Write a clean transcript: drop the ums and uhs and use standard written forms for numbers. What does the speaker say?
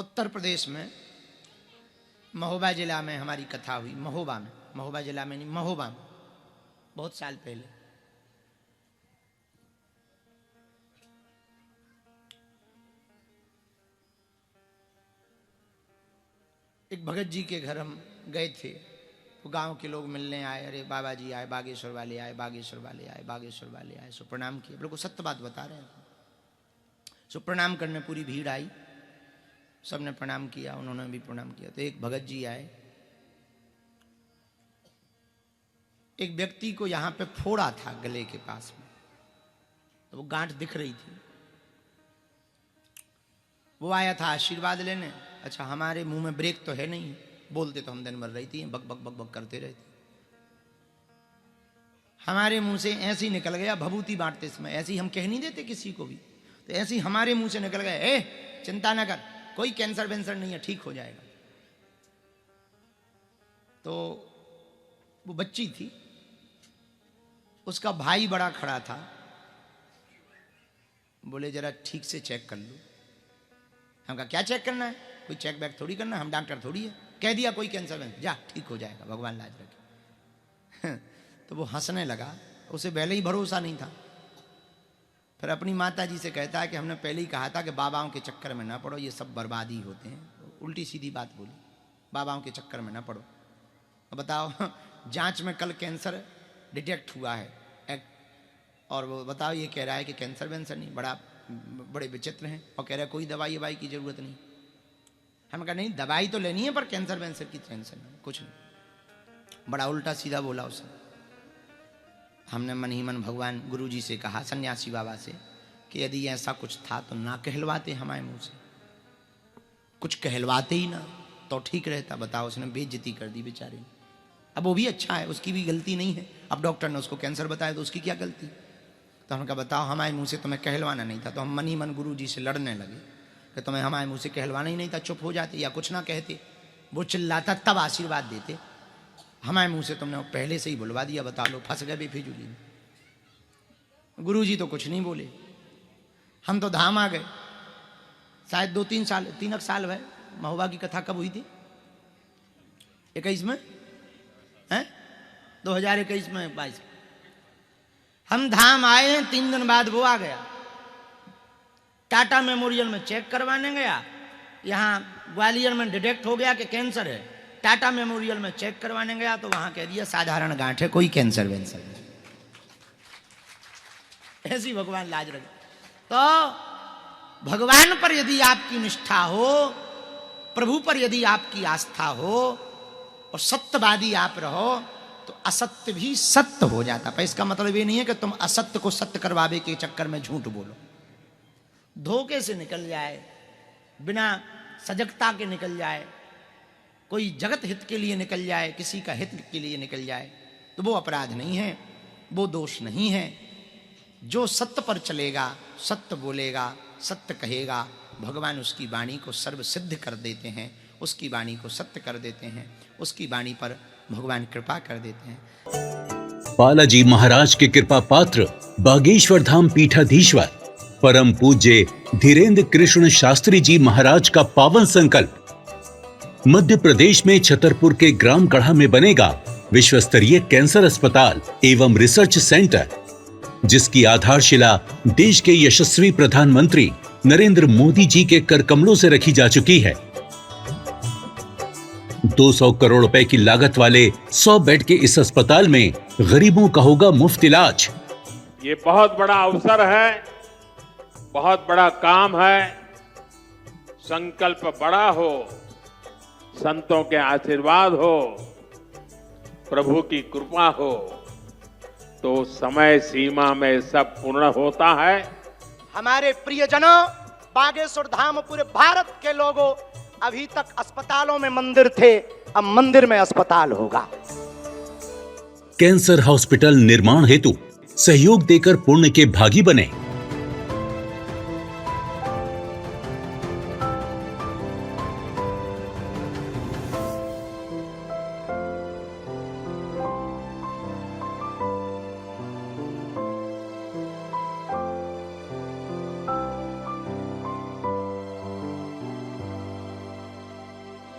उत्तर प्रदेश में महोबा जिला में हमारी कथा हुई। महोबा में, महोबा जिला में नहीं, महोबा में, बहुत साल पहले। एक भगत जी के घर हम गए थे, तो गांव के लोग मिलने आए। अरे बाबा जी आए, बागेश्वर वाले आए, बागेश्वर वाले आए, बागेश्वर वाले आए। सो प्रणाम किए, बिल्कुल सत्य बात बता रहे हैं। सो प्रणाम करने पूरी भीड़ आई, सबने प्रणाम किया, उन्होंने भी प्रणाम किया। तो एक भगत जी आए, एक व्यक्ति को यहां पे फोड़ा था गले के पास में, तो वो गांठ दिख रही थी। वो आया था आशीर्वाद लेने। अच्छा, हमारे मुंह में ब्रेक तो है नहीं, बोलते तो हम दिन भर रहती हैं, बक बक बक बक करते रहते। हमारे मुंह से ऐसे ही निकल गया, भभूति बांटते समय ऐसे ही हम कह नहीं देते किसी को भी, तो ऐसे ही हमारे मुंह से निकल गया, ए चिंता न कर, कोई कैंसर वेंसर नहीं है, ठीक हो जाएगा। तो वो बच्ची थी, उसका भाई बड़ा खड़ा था, बोले जरा ठीक से चेक कर लो। हम कहा क्या चेक करना है, कोई चेक बैक थोड़ी करना, हम डॉक्टर थोड़ी है। कह दिया कोई कैंसर वेंसर, जा ठीक हो जाएगा, भगवान लाज रखे। तो वो हंसने लगा, उसे पहले ही भरोसा नहीं था। फिर अपनी माता जी से कहता है कि हमने पहले ही कहा था कि बाबाओं के चक्कर में ना पड़ो, ये सब बर्बादी होते हैं। उल्टी सीधी बात बोली, बाबाओं के चक्कर में ना पड़ो। बताओ, जांच में कल कैंसर डिटेक्ट हुआ है, और वो बताओ ये कह रहा है कि कैंसर वेंसर नहीं। बड़े विचित्र हैं, और कह रहा है कोई दवाई ववाई की जरूरत नहीं। हम कहा नहीं, दवाई तो लेनी है, पर कैंसर वेंसर की टेंशन नहीं, कुछ नहीं। बड़ा उल्टा सीधा बोला उसे। हमने मन ही मन भगवान गुरु जी से कहा, सन्यासी बाबा से, कि यदि ऐसा कुछ था तो ना कहलवाते हमारे मुंह से, कुछ कहलवाते ही ना तो ठीक रहता। बताओ, उसने बेइज्जती कर दी बेचारे ने। अब वो भी अच्छा है, उसकी भी गलती नहीं है। अब डॉक्टर ने उसको कैंसर बताया तो उसकी क्या गलती। तो हमने कहा बताओ, हमारे मुंह से तुम्हें कहलवाना नहीं था। तो हम मन ही मन गुरु जी से लड़ने लगे कि तुम्हें हमारे मुंह से कहलवाना ही नहीं था, चुप हो जाते या कुछ ना कहते। वो चिल्लाता तब आशीर्वाद देते, हमारे मुंह से तुमने पहले से ही बुलवा दिया। बता लो, फंस गए बेफिजूली में। गुरु जी तो कुछ नहीं बोले। हम तो धाम आ गए। शायद 3 साल हुए। महोबा की कथा कब हुई थी? 21 में है, 2021 में 22। हम धाम आए हैं, 3 दिन बाद वो आ गया। टाटा मेमोरियल में चेक करवाने गया, यहाँ ग्वालियर में डिटेक्ट हो गया कि कैंसर है। टाटा मेमोरियल में चेक करवाने गया तो वहां कह दिया साधारण गांठ है, कोई कैंसर वेंसर नहीं। ऐसी भगवान लाज रखे। तो भगवान पर यदि आपकी निष्ठा हो, प्रभु पर यदि आपकी आस्था हो, और सत्यवादी आप रहो, तो असत्य भी सत्य हो जाता। पर इसका मतलब ये नहीं है कि तुम असत्य को सत्य करवावे के चक्कर में झूठ बोलो। धोखे से निकल जाए, बिना सजगता के निकल जाए, कोई जगत हित के लिए निकल जाए, किसी का हित के लिए निकल जाए, तो वो अपराध नहीं है, वो दोष नहीं है। जो सत्य पर चलेगा, सत्य बोलेगा, सत्य कहेगा, भगवान उसकी वाणी को सर्व सिद्ध कर देते हैं, उसकी वाणी को सत्य कर देते हैं, उसकी वाणी पर भगवान कृपा कर देते हैं। बालाजी महाराज के कृपा पात्र बागेश्वर धाम पीठाधीश्वर परम पूज्य धीरेन्द्र कृष्ण शास्त्री जी महाराज का पावन संकल्प। मध्य प्रदेश में छतरपुर के ग्राम गढ़ा में बनेगा विश्व स्तरीय कैंसर अस्पताल एवं रिसर्च सेंटर, जिसकी आधारशिला देश के यशस्वी प्रधानमंत्री नरेंद्र मोदी जी के कर कमलों से रखी जा चुकी है। 200 करोड़ रुपए की लागत वाले 100 बेड के इस अस्पताल में गरीबों का होगा मुफ्त इलाज। ये बहुत बड़ा अवसर है, बहुत बड़ा काम है। संकल्प बड़ा हो, संतों के आशीर्वाद हो, प्रभु की कृपा हो, तो समय सीमा में सब पूर्ण होता है। हमारे प्रियजनों, बागेश्वर धाम पूरे भारत के लोगों, अभी तक अस्पतालों में मंदिर थे, अब मंदिर में अस्पताल होगा। कैंसर हॉस्पिटल निर्माण हेतु सहयोग देकर पुण्य के भागी बने